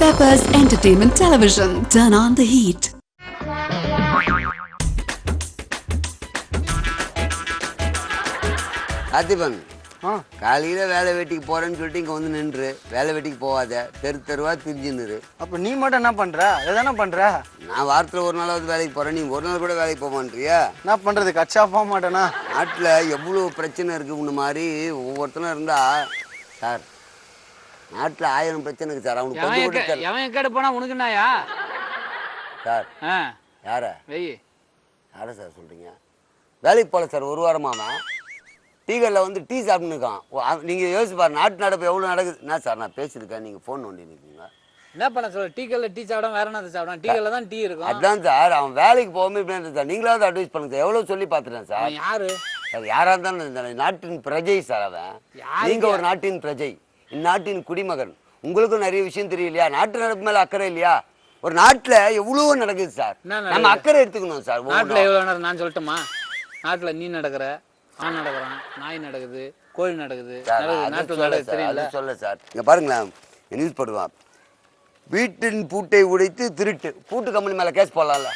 Peppers Entertainment Television. Turn on the heat. Adhiban காலையில வேலை வெட்டிக்கு போறேன்னு சொல்லிட்டு இங்க வந்து நின்று வேலை வெட்டிக்கு போகாத தெருவா திரிஞ்சுன்னு. அப்ப நீ மட்டும் என்ன பண்ற? எதானே பண்ற? நான் வாரத்துல ஒரு நாளாவது வேலைக்கு போறேன், நீ ஒரு நாள் கூட வேலைக்கு போக மாட்டியா? என்ன பண்றது? கச்சா போக மாட்டேனா? நாட்டுல எவ்வளவு பிரச்சனை இருக்கு உன்ன மாதிரி ஒவ்வொருத்தனும் இருந்தா சார். நாட்டுல 1000 பிரச்சனை இருக்கு சார். அவனுக்கு போனா உனக்கு என்னயா சார்? யார யார சார் சொல்றீங்க? வேலைக்கு போல சார், ஒரு வாரமாமா டீ கடையில் வந்து டீ சாப்பிட்டுருக்கான். நீங்கள் யோசிச்சு பாரு, நாட்டு நடப்பு எவ்வளோ நடக்குது. என்ன சார் நான் பேசியிருக்கேன், நீங்கள் ஃபோன் நோண்டி நிற்கீங்க. என்ன பண்ண சொல்ல? டீ கடையில் டீ சாப்பிடும், வேற என்ன சாப்பிடும்? டீ கடையில் தான் டீ இருக்கும். அதுதான் சார், அவன் வேலைக்கு போகாமல் இப்படி சார். நீங்களாவது அட்வைஸ் பண்ணுங்க சார். எவ்வளோ சொல்லி பார்த்துட்டேன் சார். யாரு சார்? யாராக இருந்தாலும் நாட்டின் பிரஜை சார் அவன். நீங்கள் ஒரு நாட்டின் பிரஜை, இந்நாட்டின் குடிமகன். உங்களுக்கும் நிறைய விஷயம் தெரியலையா? நாட்டு நடப்பு மேலே அக்கறை இல்லையா? ஒரு நாட்டில் எவ்வளோ நடக்குது சார், நம்ம அக்கறை எடுத்துக்கணும் சார். நாட்டில் எவ்வளோ நடக்குது நான் சொல்லட்டுமா? நாட்டில் நீ நடக்கிற, ஆண் நடக்கிறான், நாய் நடக்குது, கோழி நடக்குது, சொல்ல சார். இங்க பாருங்களேன், நியூஸ் போடுவான், வீட்டின் பூட்டை உடைத்து திருட்டு. பூட்டு கம்பெனி மேல கேஸ் போடலாம்ல.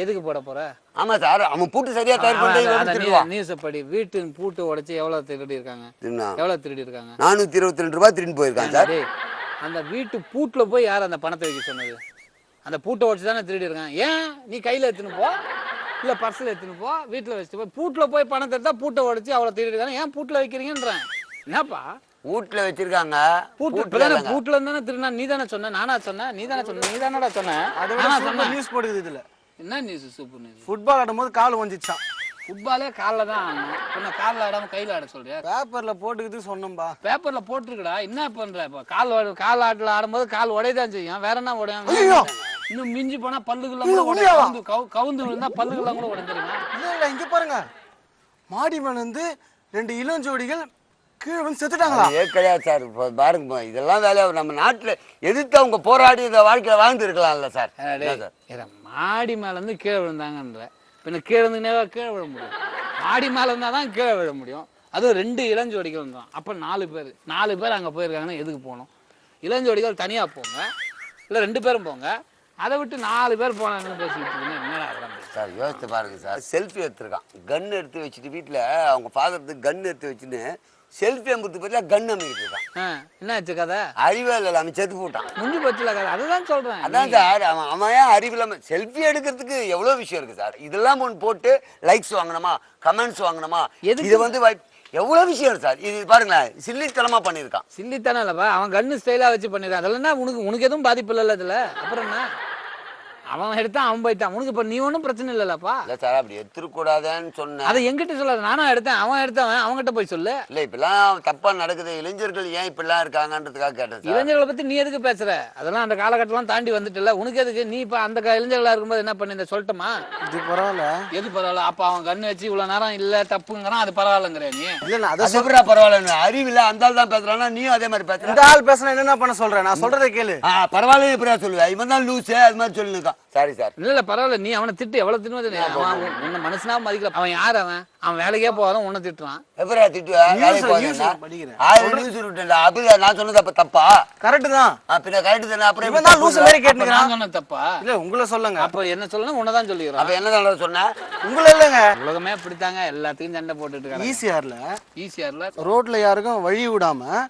எதுக்கு போட போற? ஆமா சார், அவன் பூட்டு சரியா தயார் பண்ணி நியூஸ் படி. வீட்டின் பூட்டு உடைச்சு எவ்வளவு திருடி இருக்காங்க? எவ்வளவு திருடி இருக்காங்க? 422 ரூபாய் திருடி போயிருக்காங்க சார். அந்த வீட்டு பூட்டுல போய் யார் அந்த பணத்தை வைக்க சொன்னது? அந்த பூட்டை உடைச்சு தானே திருடி இருக்காங்க. ஏன் நீ கையில எடுத்துன்னு போ, இல்ல பர்சல் எடுத்துன்னு போ, வீட்டுல வச்சுட்டு போய். பூட்டுல போய் பணத்தை எடுத்தா பூட்டை உடைச்சு அவ்வளவு திருடி இருக்காங்க. ஏன் பூட்டுல வைக்கிறீங்கன்றேன். என்னப்பா வீட்டுல வச்சிருக்காங்க? பூட்டுல இருந்தானே திருடினா. நீ தானே சொன்ன, நானா சொன்னேன்? நீ தானே சொன்ன, நீ தானடா சொன்ன. நியூஸ் போடுது இதுல. என்ன நியூஸ்? Super news. ஃபுட்பால் ஆடும்போது கால் ஒஞ்சிச்சான். ஃபுட்பாலே காலில் தான் ஆடணும். இப்போ காலில் ஆடாம கையில் ஆட சொல்றியா? பேப்பர்ல போட்டுக்கிட்டு சொன்னோம்பா. பேப்பர்ல போட்டுருக்கடா. என்ன பண்ற? இப்போ கால் ஆட்டில் ஆடும்போது கால் உடையதான் செய்யும். வேற என்ன உடையும்? இன்னும் மிஞ்சி போனா பல்லுகள்லாம் கூட கவுந்து விழுந்தா பல்லுகள்லாம் கூட உடைஞ்சிருங்க. இல்ல இங்க பாருங்க, மாடி மேல இருந்து 2 இளஞ்சோடிகள் கீழே வந்து செத்துட்டாங்களா? கிடையாது சார். பாருங்க, இதெல்லாம் வேலையா நம்ம நாட்டுல எதிர்த்து அவங்க போராடி இந்த வாழ்க்கையில வாழ்ந்து இருக்கலாம்ல சார். மாடி மேல இருந்து கீழே விழுந்தாங்கன்ற பின்ன கீழே இருந்துனே கீழே விழ முடியும். மாடி மேல இருந்தா தான் கீழே விழ முடியும். அதுவும் 2 இளஞ்சோடிகள் தான். அப்ப 4 பேர் அங்க போயிருக்காங்கன்னா எதுக்கு போகணும்? இளஞ்சோடிகள் தனியா போங்க, இல்ல 2 பேரும் போங்க. அதை விட்டு 4 பேர் போனாங்கன்னு பேசிட்டு என்னடா சார்? யோசிச்சு பாருங்க சார். செல்ஃபி எடுத்துருக்கான், கன் எடுத்து வச்சுட்டு வீட்டுல அவங்க ஃபாதருக்கு கன் எடுத்து வச்சுன்னு செல்ஃபி அம்புறதுக்கு பதிலாக கன் அமைக்கிட்டு இருக்கான். என்ன ஆச்சு கதை? அறிவே இல்லை, அவன் செத்து போட்டான். முடிஞ்சு போச்சுல கதை. அதுதான் சொல்றேன். அதான் சார், அவன் ஏன் அறிவு இல்லாம செல்ஃபி எடுக்கிறதுக்கு எவ்வளவு விஷயம் இருக்கு சார். இதெல்லாம் ஒன்று போட்டு லைக்ஸ் வாங்கணுமா, கமெண்ட்ஸ் வாங்கணுமா, இது வந்து எவ்வளவு விஷயம் இருக்கு சார். இது பாருங்களேன், சில்லித்தனமா பண்ணிருக்கான். சில்லித்தனம் இல்லப்பா, அவன் கன்னு ஸ்டைலா வச்சு பண்ணிருக்கான். அதெல்லாம் உனக்கு எதுவும் பாதிப்பு இல்லைல்ல இதுல. அப்புறம் என்ன, அவன் எடுத்தான், அவன் போயிட்டான். உனக்கு இப்ப நீ ஒன்றும் பிரச்சனை இல்லல்லப்பா. இல்ல சார், அப்படி எடுத்துக்கூடாதுன்னு சொன்னேன். அதை எங்கிட்ட சொல்லாது, நானும் எடுத்தேன். அவன் எடுத்தவன் அவங்ககிட்ட போய் சொல்லு. இல்ல இப்பெல்லாம் தப்பா நடக்குது, இளைஞர்கள் ஏன் இப்படிலாம் இருக்காங்கன்றதுக்காக கேட்டேன். இளைஞர்களை பத்தி நீ எதுக்கு பேசுற? அதெல்லாம் அந்த காலகட்டம்லாம் தாண்டி வந்துட்டுல. உனக்கு எதுக்கு? நீ இப்ப அந்த இளைஞர்களா இருக்கும்போது என்ன பண்ணி சொல்லட்டுமா? இது பரவாயில்ல. எது பரவாயில்ல? அப்ப அவன் கண்ணு வச்சு இவ்வளவு நேரம் இல்ல தப்புங்கிறான், அது பரவாயில்லங்கிற நீ? இல்ல அதை சொல்றா பரவாயில்ல. அறிவு இல்ல அந்த ஆள் தான் பேசுறானா, நீயும் அதே மாதிரி பேசுற. இந்த ஆள் பேசுனா என்ன பண்ண சொல்றேன்? நான் சொல்றதை கேளு. பரவாயில்ல, எப்படியா சொல்லுவேன்? இவன் தான் லூசு, அது மாதிரி சொல்லிருக்கான். Sorry sir. இல்ல பரவாயில்ல, நீ அவனை திட்டு. எவ்வளவு திட்டுவது? உன்னை மனுஷனா மதிக்கல. அவன் யார்? அவன் வேலைக்கே போவாதான் உன்னை திட்டுறான். எப்படியா திட்டுவேன்? நான் சொன்னது தப்பா? கரெக்ட் தான். பின்ன கரெக்ட் தானே. அப்புறம் நான் சொன்ன தப்பா? இல்ல உங்களை சொல்லுங்க. அப்ப என்ன சொல்லணும்? உன்னதான் சொல்லிக்கிறோம். அப்ப என்ன சொன்னேன்? உங்களை இல்லங்க, உலகமே பிடித்தாங்க. எல்லாத்துக்கும் சண்டை போட்டுட்டு இருக்காங்க. ஈசிஆர்ல ரோட்ல யாருக்கும் வழி விடாம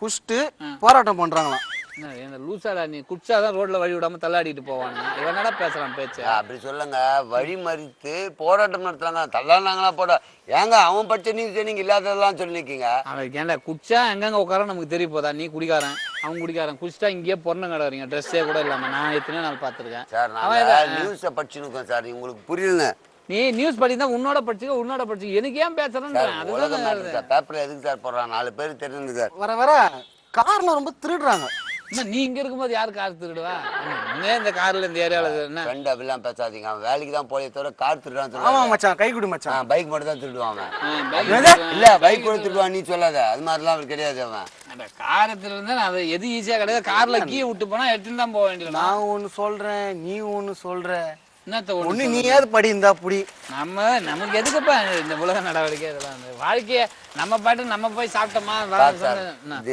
குஷ்டு போராட்டம் பண்றாங்களாம். லூசாடா நீ? குச்சாதான் ரோட்ல வழி விடாம தள்ளாடிட்டு போவாங்க. இவனடா பேசுறான் பேச்சு? அப்படி சொல்லுங்க. வழி மறித்து போராட்டம் நடத்துறாங்க. தள்ளாடுனாங்களா போட? ஏங்க அவன் பச்சை நீங்க இல்லாததெல்லாம் சொல்லிருக்கீங்க. அவன் ஏன்டா குச்சா எங்கெங்க உட்கார நமக்கு தெரிய போதா? நீ குடிக்காரன், அவன் குடிக்காரன். குடிச்சா இங்கேயே பொண்ணு கிடக்குறீங்க, ட்ரெஸ்ஸே கூட இல்லாம. நான் எத்தனை நாள் பாத்துருக்கேன் சார். நான் நியூஸை படிச்சுருக்கேன் சார். உங்களுக்கு புரியல. நீ நியூஸ் படிந்தா உன்னோட படிச்சு எனக்கு ஏன் பேசுறேன்? பேப்பர்ல எதுக்கு சார் போடுறான்? 4 பேர் தெரிஞ்சு சார். வர கார்ல ரொம்ப திருடுறாங்க. நீ இங்க இருக்கும்போது யாரு கார் திருடுவா? இந்த கார்ல இந்த ஏரியால என்ன ஃப்ரெண்ட் அப்படிலாம் பேசாதீங்க. அவன் வேலைக்கு தான் போய் தவிர கார் திருடுவான். ஆமா மச்சான், கை குடி மச்சான். பைக் மட்டும் தான் திருடுவான். இல்ல பைக் கூட திருடுவான் நீ சொல்லாத. அது மாதிரிலாம் அவன் கிடையாது. அவன் அந்த காரை திருடுனா அது எது ஈஸியா கிடையாது. கார்ல கீ விட்டு போனா எடுத்துன்னு தான் போக வேண்டியது. நான் ஒண்ணு சொல்றேன், நீ ஒண்ணு சொல்ற. என்னத்த ஒண்ணு நீயாவது படி இருந்தா புடி. நமக்கு எதுக்குப்பா இந்த உலக நடவடிக்கை? இதெல்லாம் வாழ்க்கைய நம்ம பாட்டு நம்ம போய் சாப்பிட்டோமா?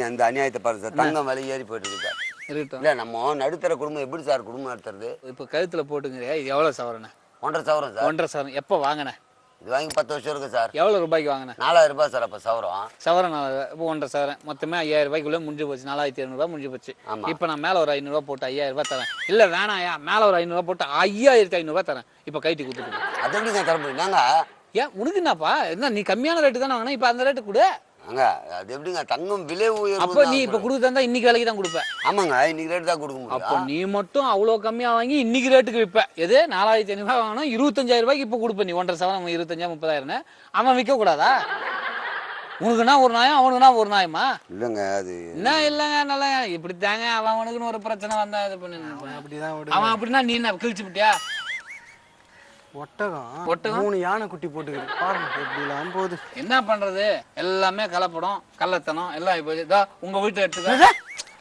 அந்த அநியாயத்தை பாருங்க சார். தங்கம் விலை ஏறி போயிட்டு இருக்கு சார். இருக்கட்டும். இல்லை நம்ம நடுத்தர குடும்பம் எப்படி சார் குடும்பம் நடத்துறது? இப்போ கழுத்துல போட்டுங்கிறியா, இது எவ்வளோ சவரண்ணே? 1.5 சவரம் சார். 1.5 சவரம். எப்போ வாங்கினேன்? இது வாங்கி 10 வருஷம் இருக்கு சார். எவ்வளோ ரூபாய்க்கு வாங்கினேன்? 4000 ரூபாய் சார். அப்போ சவரம் 4000. இப்போ 1.5 சவரம் மொத்தமே 5000 ரூபாய்க்குள்ளே முடிஞ்சு போச்சு. 4200 முடிஞ்சு போச்சு. இப்போ நான் மேலே ஒரு 500 போட்டு 5000 ரூபாய் தரேன். இல்லை வேணாயா, மேலே ஒரு 500 போட்டு 5500 தரேன். இப்போ கைட்டி கொடுத்துட்டு அது எப்படி நான் தர முடியும்? நாங்க ஏன் உனக்கு என்னப்பா என்ன, நீ கம்மியான ரேட்டு தானே வாங்கினா, இப்போ அந்த ரேட்டு கொடு. அங்க அது எப்படிங்க தங்கம் விலை உயர்வு? அப்போ நீ இப்போ கொடுத்து தந்தா இன்னைக்கு விலைக்கு தான் கொடுப்பேன். ஆமாங்க, இன்னைக்கு ரேட்டு தான் கொடுக்க முடியும். அப்போ நீ மட்டும் அவ்வளோ கம்மியாக வாங்கி இன்னைக்கு ரேட்டுக்கு விற்ப. எது 4500 வாங்கினா 25000 ரூபாய்க்கு இப்போ கொடுப்பேன். நீ 1.5 சவரம் 25,000 30,000 அவன் விற்க கூடாதா? உனக்குன்னா ஒரு நியாயம், அவனுக்குன்னா ஒரு நியாயமா? இல்லைங்க அது என்ன இல்லைங்க, நல்லா இப்படி தாங்க அவனுக்குன்னு ஒரு பிரச்சனை வந்தா இது பண்ணி அப்படிதான் அவன் அப்படின்னா நீ என்ன கிழிச்சு விட்டியா? ஒட்டகம் 3 யானை குட்டி போட்டுக்கிட்டு பாருங்க எப்படிலாம் போகுது. என்ன பண்றது, எல்லாமே கலப்படம் கள்ளத்தனம் எல்லாம் இப்போ இதோ உங்க வீட்டுல எடுத்துக்க.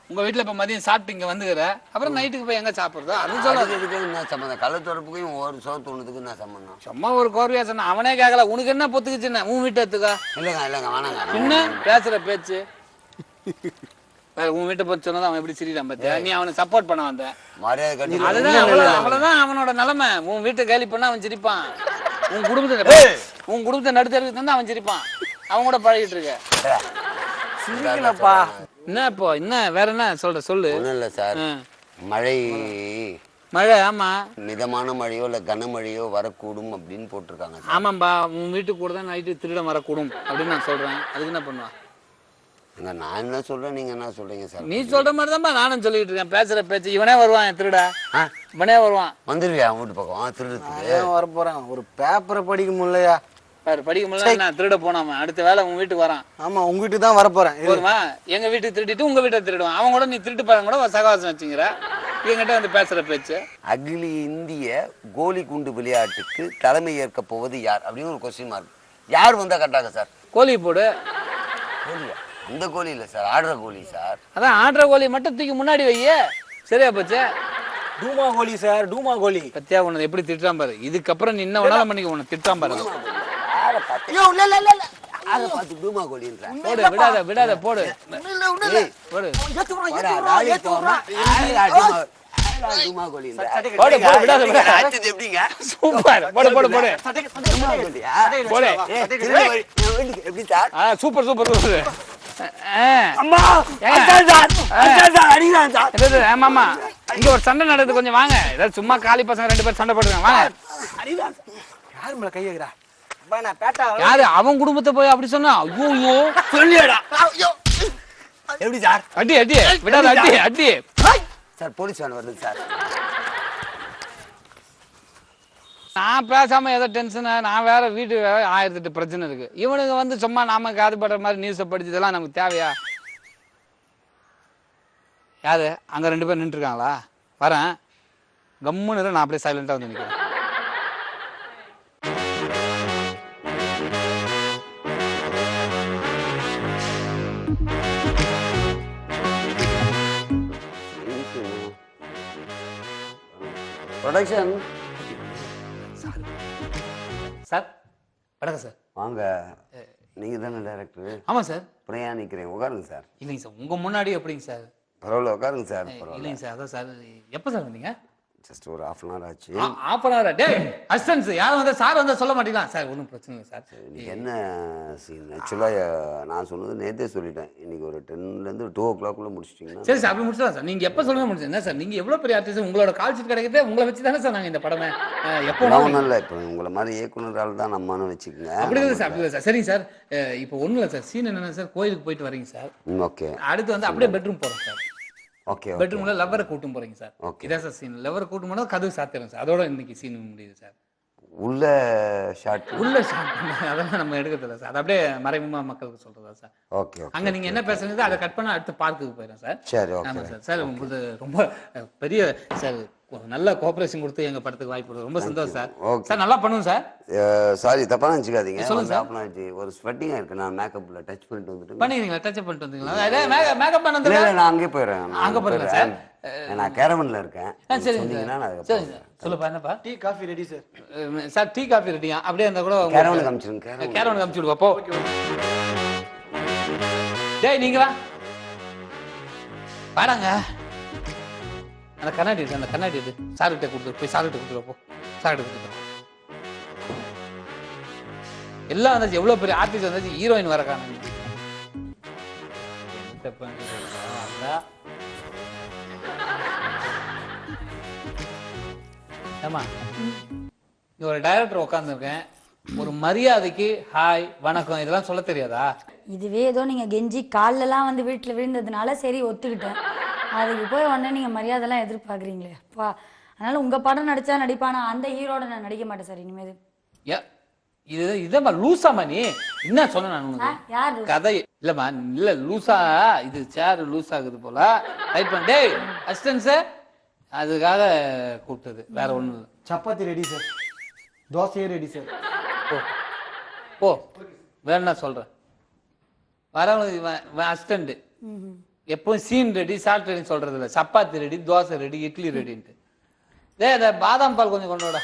உங்க வீட்டுல இப்ப மதியம் சாப்பிட்டு இங்க வந்துக்கிற, அப்புறம் நைட்டுக்கு போய் எங்க சாப்பிடுறதோ அது சொல்ல. என்ன சம்பந்தம்? கள்ளத்தொடப்புக்கும் ஒரு சோத்துக்கு என்ன சம்பந்தம்? சும்மா ஒரு கோர்வையா சொன்ன, அவனே கேட்கல. உனக்கு என்ன பொத்துக்குச்சுன்னு உன் வீட்டை எடுத்துக்கா. இல்லைங்க வேணாங்க. என்ன பேசுற பேச்சு? உன் வீட்டை பத்தி சொன்னதான் அவன் எப்படி சிரிக்கிறான் பாத்தியா? நீ அவனை சப்போர்ட் பண்ண வந்த. அதுதான் அவ்வளவுதான் அவனோட நிலைமை. உன் வீட்டை கேலி பண்ணா அவன் சிரிப்பான். உன் குடும்பத்தை நடுத்தருக்கு தந்தா அவன் சிரிப்பான். அவன் கூட பழகிட்டு இருக்க. சிரிக்கலப்பா. என்ன இப்போ என்ன வேற என்ன சொல்லு. ஒண்ணும் இல்லை சார். மழை ஆமா மிதமான மழையோ இல்ல கனமழையோ வரக்கூடும் அப்படின்னு போட்டிருக்காங்க. ஆமாம்பா, உன் வீட்டுக்கு கூட தான் நைட்டு திருடம் வரக்கூடும் அப்படின்னு நான் சொல்றேன். அதுக்கு என்ன பண்ணுவா? நான் என்ன சொல்றேன், நீங்க என்ன சொல்றீங்க சார்? நீ சொல்ற மாதிரி தான்ப்பா நானும் சொல்லிட்டு இருக்கேன். பேசுற பேச்சு இவனே வருவான், என் திருடா இவனே வருவான். வந்துருவியா வீட்டு பக்கம் திருடுறதுக்கு? வரப்போறான். ஒரு பேப்பரை படிக்க முடியலையா? படிக்க முடியல, நான் திருட போனாம அடுத்த வேலை உங்க வீட்டுக்கு வரான். ஆமா, உங்க வீட்டுக்கு தான் வரப்போறேன். போதுமா? எங்க வீட்டுக்கு திருடிட்டு உங்க வீட்டை திருடுவான். அவன் கூட நீ திருட்டு பாருங்க கூட சகவாசம் வச்சுங்கிற. என்கிட்ட வந்து பேசுற பேச்சு. அகில இந்திய கோலி குண்டு விளையாட்டுக்கு தலைமை ஏற்க போவது யார் அப்படின்னு ஒரு கொஸ்டின் மார்க். யார் வந்தா கரெக்டாக சார்? கோழி போடு. கோழியா? அந்த கோழி இல்ல சார், ஆடுற கோழி சார். அதான் ஆடுற கோழி மட்டும் தூக்கி முன்னாடி வைய. சரியா போச்சு. டூமா கோழி சார், டூமா கோழி. பத்தியா உன்னை எப்படி திட்டான் பாரு. இதுக்கப்புறம் நீ என்ன வேணாலும் பண்ணிக்க, உன்னை திட்டான் பாரு. விடாத போடு. Super super. ஆமாமா, இங்க ஒரு சண்டை நடக்குது, கொஞ்சம் வாங்க. ஏதாவது சும்மா காலி பசங்க 2 பேர் சண்டை போட்டுருக்காங்க, வாங்க. யாரு மேல கையகிறா? யாரு அவன் குடும்பத்தை போய் அப்படி சொன்னா? ஐயோ சொல்லியடா. எப்படி சார்? அடி அடி விடாத, அடி அடி சார். போலீஸ் வேன் வருது சார். நான் பேசாம ஏதோ டென்ஷனா, நான் வேற வீட்டு வேற 1008 பிரச்சனை இருக்கு. இவனுக்கு வந்து சும்மா நாம காது படுற மாதிரி நியூஸை படிச்சதெல்லாம் நமக்கு தேவையா? யாரு அங்க 2 பேர் நின்று இருக்காங்களா? வரேன், கம்முன்னு நான் அப்படியே சைலண்டா வந்து நிற்கிறேன். Production sir. வணக்கம் சார். வாங்க. நீங்க தானே டைரக்டர்? ஆமா சார். பிரயாணிக்கிறேன், உட்காருங்க சார். இல்லைங்க சார், உங்க முன்னாடி எப்படிங்க சார்? பரவாயில்ல, உட்காருங்க சார். இல்லைங்க சார், அதான் சார். எப்போ சார் வந்தீங்க? ஜஸ்ட் ஒரு 1/2 hour ஆச்சு. 1/2 hour? டே அசிஸ்டன்ஸ் யாரும் வந்தா சார் வந்தா சொல்ல மாட்டீங்களா? சார் ஒன்றும் பிரச்சனை இல்லை சார். இன்னைக்கு என்ன சீன்? ஆக்சுவலாக நான் சொன்னது நேற்றே சொல்லிட்டேன். இன்னைக்கு ஒரு 10லேருந்து 2 o'clock முடிச்சிட்டிங்கன்னா சரி சார். அப்படி முடிச்சிடலாம் சார். நீங்கள் எப்போ சொல்லுங்க முடிச்சு என்ன சார்? நீங்கள் எவ்வளோ பெரிய ஆர்டிஸ்ட், உங்களோட கால் ஷீட் கிடைக்கிறதே உங்களை வச்சு தானே சார் நாங்கள் இந்த படமே எப்போ ஒன்றும் இல்லை. இப்போ உங்களை மாதிரி இயக்குனரால் தான் நம்மன்னு வச்சுக்கோங்க. அப்படி இல்லை சார், அப்படி இல்லை சார். சரிங்க சார். இப்போ ஒன்றும் இல்லை சார். சீன் என்னென்ன சார், கோயிலுக்கு போயிட்டு வரீங்க சார். ஓகே. அடுத்து வந்து அப்படியே பெட்ரூம் போகிறோம் சார். ஓகே. பெட்ரூம்ல லவ்வரை கூட்டும் போறீங்க சார். இதான் சார் சீன். லவ்வரை கூட்டும் போனா கதவு சாத்திரும் சார். அதோட இன்னைக்கு சீன் முடியுது சார். உள்ள ஷாட் அதெல்லாம் நம்ம எடுக்கிறதில்ல சார். அது அப்படியே மறைமுகமா மக்களுக்கு சொல்றதா சார். ஓகே. அங்க நீங்க என்ன பேசுறீங்க அதை கட் பண்ண அடுத்த பார்க்குக்கு போயிடும் சார். சரி, ஓகே. ஆமா சார். சார் உங்களுக்கு ரொம்ப பெரிய சார் நல்ல கோஆபரேஷன் கொடுத்து எங்க படத்துக்கு வாய்ப்பு கொடுத்து ரொம்ப சந்தோஷம் சார். சார் நல்லா பண்ணுவோம் சார். சாரி, தப்பா நினைச்சுக்காதீங்க. ஒரு ஸ்வெட்டிங் இருக்கு, நான் மேக்கப்ல டச் பண்ணிட்டு வந்துட்டு. பண்ணிக்கிறீங்களா? டச் பண்ணிட்டு வந்தீங்களா? அதே மேக்கப் பண்ணது இல்ல, நான் அங்கே போறேன். அங்க போறேன் சார். நான் கேரவன்ல இருக்கேன். சரி சொன்னீங்கன்னா நான் சரி சார். சொல்லுப்பா. என்னப்பா? Tea coffee ready sir. Sir tea coffee ரெடியா? அப்படியே அந்த கூட கேரவன் காமிச்சிருங்க. கேரவன் காமிச்சு விடுவா போ. டேய் நீங்க வா. வாடாங்க. அந்த கண்ணாடி இருக்கு, அந்த கண்ணாடி இது சார்கிட்ட கொடுத்துரு, போய் சார்கிட்ட கொடுத்துரு, போ சார்கிட்ட கொடுத்துரு. எல்லாம் வந்தாச்சு, எவ்வளவு பெரிய ஆர்டிஸ்ட் வந்தாச்சு, ஹீரோயின் வர காணும். ஏமா ஒரு டைரக்டர் உட்காந்துருக்கேன், ஒரு மரியாதைக்கு ஹாய் வணக்கம் இதெல்லாம் சொல்ல தெரியாதா? இதுவே ஏதோ நீங்க கெஞ்சி கால்லெல்லாம் வந்து வீட்டுல விழுந்ததுனால சரி ஒத்துக்கிட்டேன். அதுக்கு போய் உடனே நீங்க மரியாதைலாம் எதிர்பார்க்குறீங்களே அப்பா. அதனால உங்க படம் நடிச்சா நடிப்பானா, அந்த ஹீரோட நான் நடிக்க மாட்டேன் சார் இனிமேல். இதம்மா லூசாமா நீ என்ன சொன்ன? நான் யார் கதை இல்லம்மா, இல்ல லூசா, இது சேர் லூஸ் ஆகுது போல ரைட் பண்ண. டேய் அசிஸ்டன்ட் சார், அதுக்காக கூப்பிட்டது, வேற ஒண்ணும் இல்லை. சப்பாத்தி ரெடி சார், தோசையே ரெடி சார். போ வேணா சொல்றேன். வரவங்க அசிஸ்டன்ட் எப்பவும் சீன் ரெடி சால்ட் ரெடி சொல்றது இல்லை, சப்பாத்தி ரெடி தோசை ரெடி இட்லி ரெடின்ட்டு. பாதாம் பால் கொஞ்சம் கொண்டு வாடா.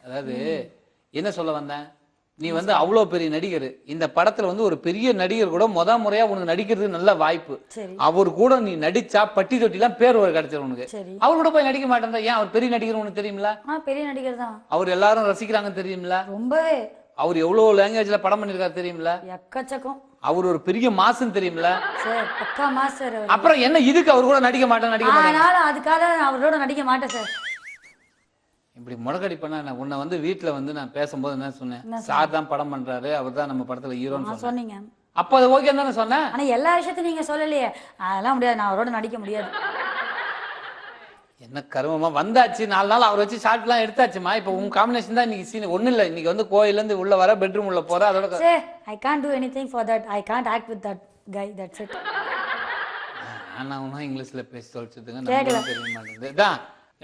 அதாவது என்ன சொல்ல வந்தேன், நீ வந்து அவ்வளோ பெரிய நடிகர், இந்த படத்துல வந்து ஒரு பெரிய நடிகர் கூட முறையா உனக்கு நடிக்கிறதுக்கு நல்ல வாய்ப்பு. அவர் கூட நீ நடிச்சா பட்டி தொட்டிலாம் பேர் கிடைச்சிடும் உனக்கு. அவர் கூட போய் நடிக்க மாட்டேன், ஏன்? அவர் பெரிய நடிகர் உனக்கு தெரியுமில? பெரிய நடிகர் தான், அவர் எல்லாரும் ரசிக்கிறாங்கன்னு தெரியுமில? ரொம்பவே. அவர் எவ்வளவு லாங்குவேஜ்ல படம் பண்ணிருக்காரு தெரியுமில? எக்கச்சக்கம். அவர் ஒரு பெரிய மாசுன்னு தெரியுமில? சார் பக்கா மாஸ்டர். அப்புறம் என்ன இதுக்கு அவர் கூட நடிக்க மாட்டேன்? அதுக்காக அவரோட நடிக்க மாட்டேன் சார். இப்படி முடக்கடி பண்ண உன்னை வந்து வீட்டுல வந்து நான் பேசும்போது என்ன சொன்னேன், சார் தான் படம் பண்றாரு, அவர் தான் நம்ம படத்துல ஹீரோன்னு சொன்னீங்க. அப்ப அது ஓகே தானே சொன்னேன். ஆனா எல்லா விஷயத்தையும் நீங்க சொல்லலையே, அதெல்லாம் முடியாது, நான் அவரோட நடிக்க முடியாது. என்ன கருமமா வந்தாச்சு, 4 நாள் அவர் வச்சு ஷார்ட் எல்லாம் எடுத்தாச்சுமா. இப்ப உங்க காம்பினேஷன் தான் இன்னைக்கு சீன் ஒண்ணு இல்ல. இன்னைக்கு வந்து கோயில இருந்து உள்ள வர, பெட்ரூம் உள்ள போற, அதோட I can't do anything for that. I can't act with that guy, that's it. நான் ஒன்னும் இங்கிலீஷ்ல பேசி சொல்லிச்சதுங்க நமக்கு தெரிய மாட்டேங்குது.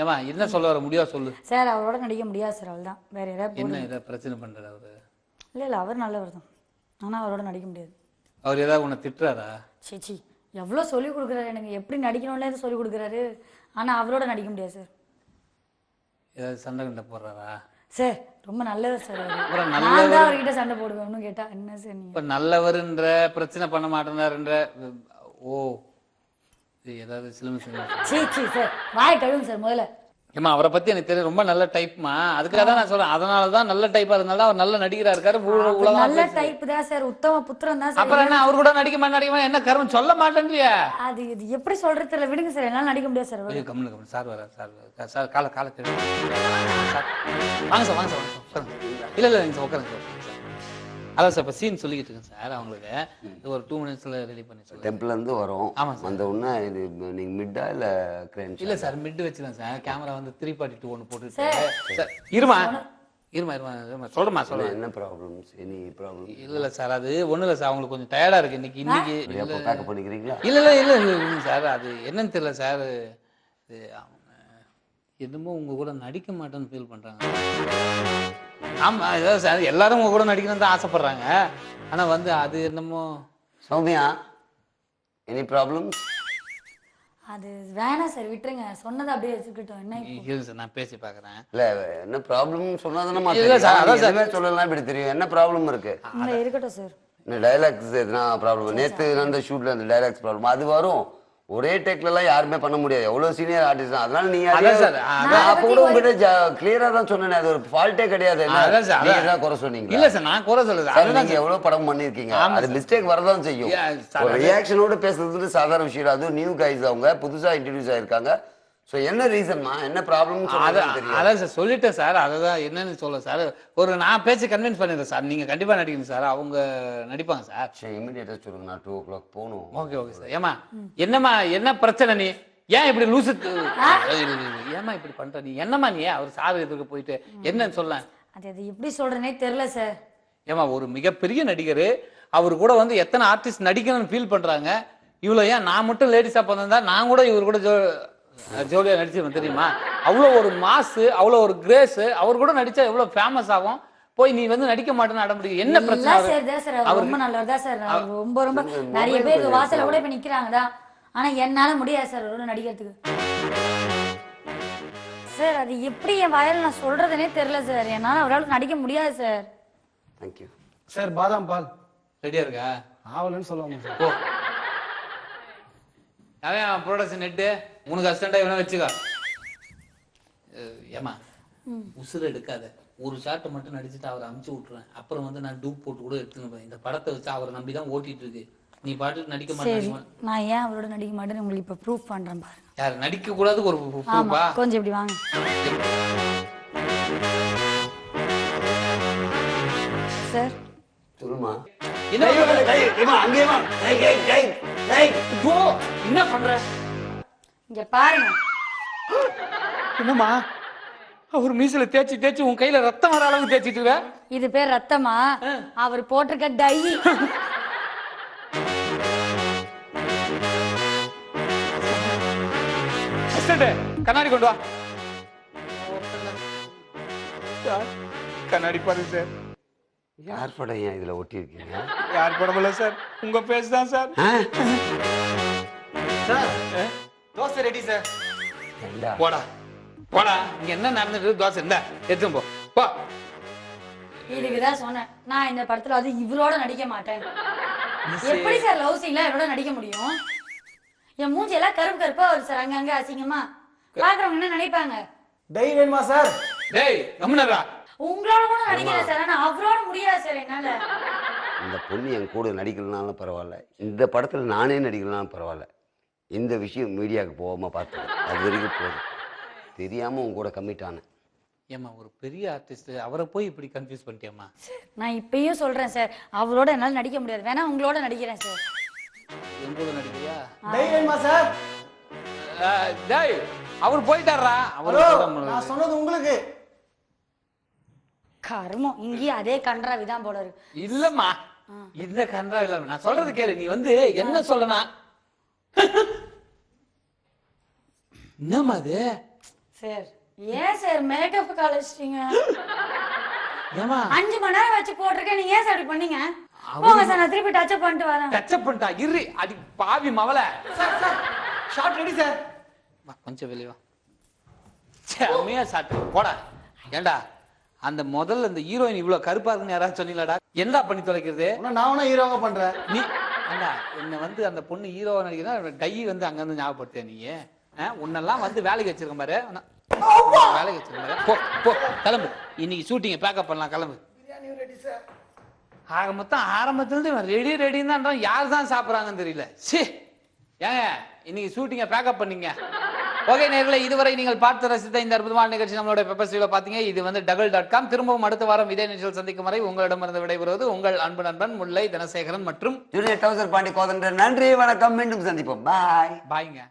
ஏமா என்ன சொல்ல வர முடியா சொல்லு சார். அவரோட நடிக்க முடியாது சார், அவ்வளவுதான். வேற ஏதாவது என்ன ஏதாவது பிரச்சனை பண்றாரு அவரு? இல்ல அவர் நல்லவர் தான், ஆனா அவரோட நடிக்க முடியாது. அவர் ஏதாவது உன்னை திட்டுறாரா? சீச்சி, எவ்வளவு சொல்லி கொடுக்குறாரு எனக்கு, எப்படி நடிக்கணும்னு சொல்லி கொடுக்குறாரு. ஆனா அவரோட நடிக்க முடியாது சார். ஏதாவது சண்டை கண்ட போடுறாரா? சார் ரொம்ப நல்லவர் சார். நான் தான் அவர்கிட்ட சண்டை போடுவேன் கேட்டா என்ன சார் நீங்க? இப்ப நல்லவர்ன்ற பிரச்சனை பண்ண மாட்டேன்னாருன்ற. ஓ ஏதாவது சீச்சி சார், வாய் கழுவுங்க சார் முதல்ல. ஏமா அவரை பத்தி எனக்கு தெரியும், ரொம்ப நல்ல டைப்மா. அதுக்காக தான் நான் சொல்றேன், அதனாலதான் நல்ல டைப்பா இருந்தாலும் அவர் நல்ல நடிகரா இருக்காரு. நல்ல டைப் தான் சார், உத்தம புத்திரன் தான் சார். அப்புறம் என்ன அவர் கூட நடிக்க மாட்டேன் என்ன கருமம் சொல்ல மாட்டேன்றியா? அது இது எப்படி சொல்றது தெரியல, விடுங்க சார், என்னால நடிக்க முடியாது சார். கம்முனு சார் வர சார் கால வாங்க சார், வாங்க சார் உட்காருங்க. இல்ல நீங்க உட்காருங்க. அதான் சார் இப்போ சீன் சொல்லிக்கிட்டு இருக்கேன் சார். அவங்களுக்கு ஒரு 2 மினிட்ஸ்ல ரெடி பண்ணி சொல்லுங்க. டெம்பிள் இருந்து வரும். ஆமா சார். அந்த ஒண்ணு இது நீங்க மிட்டா இல்ல கிரேன்? இல்ல சார் மிட் வச்சிருக்கேன் சார். கேமரா வந்து 342 ஒன்னு போட்டுட்டு சார். இருமா சொல்றமா சொல்லுங்க. என்ன ப்ராப்ளம்ஸ்? Any problem? இல்ல சார், அது ஒண்ணு இல்ல சார், அவங்களுக்கு கொஞ்சம் டயர்டா இருக்கு இன்னைக்கு. எப்போ பேக்கப் பண்ணிக்கிறீங்களா? இல்ல சார், அது என்னன்னு தெரியல சார். என்னமோ உங்க கூட நடிக்க மாட்டேன்னு ஃபீல் பண்றாங்க. ஆமா சார், எல்லாரும் உங்க கூட நடிக்கணும்னு தான் ஆசைப்படுறாங்க. ஆனா வந்து அது என்னமோ. Sowmya, any problem? அது வேணாம் சார், விட்டுருங்க. சொன்னதை அப்படியே வச்சுக்கிட்டோம். என்ன இல்ல சார், நான் பேசி பார்க்கறேன். இல்ல என்ன ப்ராப்ளம் சொன்னாதானே சொல்லலாம். இப்படி தெரியும் என்ன ப்ராப்ளம் இருக்கு. இருக்கட்டும் சார். இந்த டைலாக்ஸ் எதுனா ப்ராப்ளம்? நேற்று அந்த ஷூட்ல அந்த டைலாக்ஸ் ப்ராப்ளம் அது வரும். ஒரே டேக்ல எல்லாம் யாருமே பண்ண முடியாது, எவ்வளவு சீனியர் ஆர்டிஸ்ட் தான். அதனால நீங்க அப்ப கூட உங்ககிட்ட கிளியரா தான் சொன்னேன், அது ஒரு ஃபால்ட்டே கிடையாது. நீங்க குறை சொன்னீங்க. இல்ல சார், நான் குறை சொல்லல. நீங்க எவ்வளவு படம் பண்ணிருக்கீங்க, அது மிஸ்டேக் வரதான் செய்யும். ஒரு ரியாக்ஷனோட பேசுறது சாதாரண விஷயம். அது நியூ கைஸ், அவங்க புதுசா இன்ட்ரோடியூஸ் ஆயிருக்காங்க. சோ என்ன ரீசன்மா, என்ன ப்ராப்ளம்? அதான் சார் சொல்லிட்டேன் சார். அதுதான் என்னன்னு சொல்ல சார். நான் பேசி கன்வின்ஸ் பண்ணிடுறேன் சார். நீங்க கண்டிப்பா நடிக்கணும் சார், அவங்க நடிப்பாங்க சார். இமிடியேட்டா சொல்லுங்க, நான் 2 o'clock போகணும். Okay sir. ஏமா என்னம்மா என்ன பிரச்சனை? நீ ஏன் இப்படி லூசு? ஏமா இப்படி பண்ற நீ? என்னம்மா நீ அவர் சார் எதிர்க்க போயிட்டு என்னன்னு சொல்ல? அது எப்படி சொல்றேனே தெரியல சார். ஏமா ஒரு மிகப்பெரிய நடிகர், அவர் கூட வந்து எத்தனை ஆர்டிஸ்ட் நடிக்கணும்னு ஃபீல் பண்றாங்க. இவ்வளவு ஏன் நான் மட்டும் லேடிஸா பிறந்தா நான் கூட இவர் கூட ஜோலியா நடிச்சிருவேன் தெரியுமா? அவ்வளோ ஒரு மாசு, அவ்வளோ ஒரு கிரேஸ். அவர் கூட நடிச்சா எவ்வளவு ஃபேமஸ் ஆகும். போய் நீ வந்து நடிக்க மாட்டேன்னு அடம்பிடிக்க என்ன பிரச்சனை? ரொம்ப நல்லதா சார், ரொம்ப ரொம்ப நிறைய பேர் வாசல்ல கூட இப்ப நிக்கிறாங்கடா. ஆனா என்னால முடியாது சார் அவரோட நடிக்கிறதுக்கு. சார் அது எப்படி என் வாயில நான் சொல்றதுனே தெரியல சார். என்னால அவரால் நடிக்க முடியாது சார். Thank you sir. பாதாம் பால் ரெடியா இருக்கா? ஆவலன்னு சொல்லுவாங்க சார். அவன் ப்ரொடக்ஷன் நெட்டு உனக்கு அசிஸ்டண்டா இவனை வச்சுக்கோ. ஏமா உசுறு எடுக்காத, ஒரு ஷாட்டை மட்டும் நடிச்சுட்டு அவரை அமுச்சு விட்டுருவேன். அப்புறம் வந்து நான் டூப் போட்டு கூட எடுத்துன்னு இந்த படத்தை வச்சு அவரை நம்பிதான் ஓட்டிட்டு இருக்கு. நீ பாட்டுக்கு நடிக்க மாட்டேன். நான் ஏன் அவரோட நடிக்க மாட்டேன்னு உங்களுக்கு இப்ப ப்ரூஃப் பண்றேன் பாருங்க. யார் நடிக்க கூடாது ஒரு ப்ரூஃபா? கொஞ்சம் இப்படி வாங்க சார். சொல்லுமா. என்ன பண்ற? இங்க பாருங்க. என்னம்மா அவர் மீசல தேய்ச்சி தேய்ச்சி உன் கையில ரத்தம் வர அளவுக்கு தேய்ச்சிட்டு இருக்க? இது பேர் ரத்தமா? அவர் போட்டிருக்க டை. கண்ணாடி கொண்டு வா. கண்ணாடி பாருங்க சார். யார் படம் ஏன் இதுல ஒட்டி இருக்கீங்க? யார் படம் இல்ல சார், உங்க பேஸ் தான் சார். Dosa ready sir. போடா போடா, இங்க என்ன நடந்துட்டு? தோசை இந்த எடுத்து போ. இதுக்குதான் சொன்னேன் நான் இந்த படத்துல அது இவரோட நடிக்க மாட்டேன். எப்படி சார் லவ் சீன்ல இவரோட நடிக்க முடியும்? என் மூஞ்சி எல்லாம் கருப்பு கருப்பா வருது சார், அங்கங்க அசிங்கமா. பாக்குறவங்க என்ன நினைப்பாங்க? டை வேணுமா சார்? டேய் கம்முனடா. உங்களோட கூட நடிக்கிறேன் சார், ஆனா அவரோட முடியாது சார் என்னால. இந்த பொண்ணு என் கூட நடிக்கலனாலும் பரவாயில்ல, இந்த படத்துல நானே நடிக்கலனாலும் பரவாயில்ல, இந்த விஷயம் மீடியாவுக்கு போகாம பார்த்துக்கேன். அது வரைக்கும் போதும். தெரியாம உங்க கூட கமிட் ஆனேன். ஏமா ஒரு பெரிய ஆர்டிஸ்ட், அவரை போய் இப்படி கன்ஃபியூஸ் பண்ணிட்டியம்மா. நான் இப்பயும் சொல்றேன் சார், அவரோட என்னால நடிக்க முடியாது. வேணா உங்களோட நடிக்கிறேன் சார். எங்கூட நடிக்கிறியா? டை வேணுமா சார்? டேய் அவர் போயிட்டாரா? அவர் நான் சொன்னது உங்களுக்கு. கர்மம், இங்கேயும் அதே கன்றாவிதான் போல இருக்கு. இல்லம்மா இந்த கன்றாவி இல்ல, நான் சொல்றது கேளு. நீ வந்து என்ன சொல்லனா? என்னம்மா அது? சார் ஏன் சார் மேக்கப் கலச்சிட்டீங்க? ஏமா 5 மணி நேரம் வச்சு போட்டிருக்கேன், நீங்க ஏன் சார் அப்படி பண்ணீங்க? போங்க சார், நான் திருப்பி டச் அப் பண்ணிட்டு வரேன். டச் அப் பண்ணிட்டா? இரு அடி பாவி மவள. Sir sir shot ready sir. கொஞ்சம் வெளிய வா. செமையா ஷாட் போடா. ஏண்டா அந்த முதல்ல அந்த ஹீரோயின் இவ்வளவு கருப்பா இருக்குன்னு யாராவது சொன்னீங்களாடா? என்ன பண்ணி தொலைக்கிறது? நான் ஹீரோவா பண்றேன். நீ ஏண்டா என்ன வந்து அந்த பொண்ணு ஹீரோவா நடிக்கிறா, டை வந்து அங்க இருந்து ஞாபகப்படுத்த நீ உன்னெல்லாம் வந்து வேலைக்கு வச்சிருக்க பாரு. வேலைக்கு வச்சிருக்க பாரு. போ போ கிளம்பு. இன்னைக்கு ஷூட்டிங்க பேக்கப் பண்ணலாம், கிளம்பு. ஆக மொத்தம் ஆரம்பத்துல இருந்து ரெடி ரெடின்னு தான், யார் தான் சாப்பிட்றாங்கன்னு தெரியல. சி ஏங்க இன்னைக்கு ஷூட்டிங்க பேக்கப் பண்ணீங்க. ஓகே நேயர்களே, இதுவரை நீங்கள் பார்த்து ரசித்த இந்த அற்புதமான நிகழ்ச்சி நம்மளோட பெப்பர் ஸ்டீல பாத்தீங்க. இது வந்து double.com. திரும்பவும் அடுத்த வாரம் இதே நிகழ்ச்சியில் சந்திக்கும் வரை உங்களிடமிருந்து விடைபெறுவது உங்கள் அன்பு நண்பன் முல்லை தனசேகரன் மற்றும் ஜூனியர் டவுசர் பாண்டி கோதண்டர். நன்றி, வணக்கம், மீண்டும் சந்திப்போம். பாய். பாய்ங்க.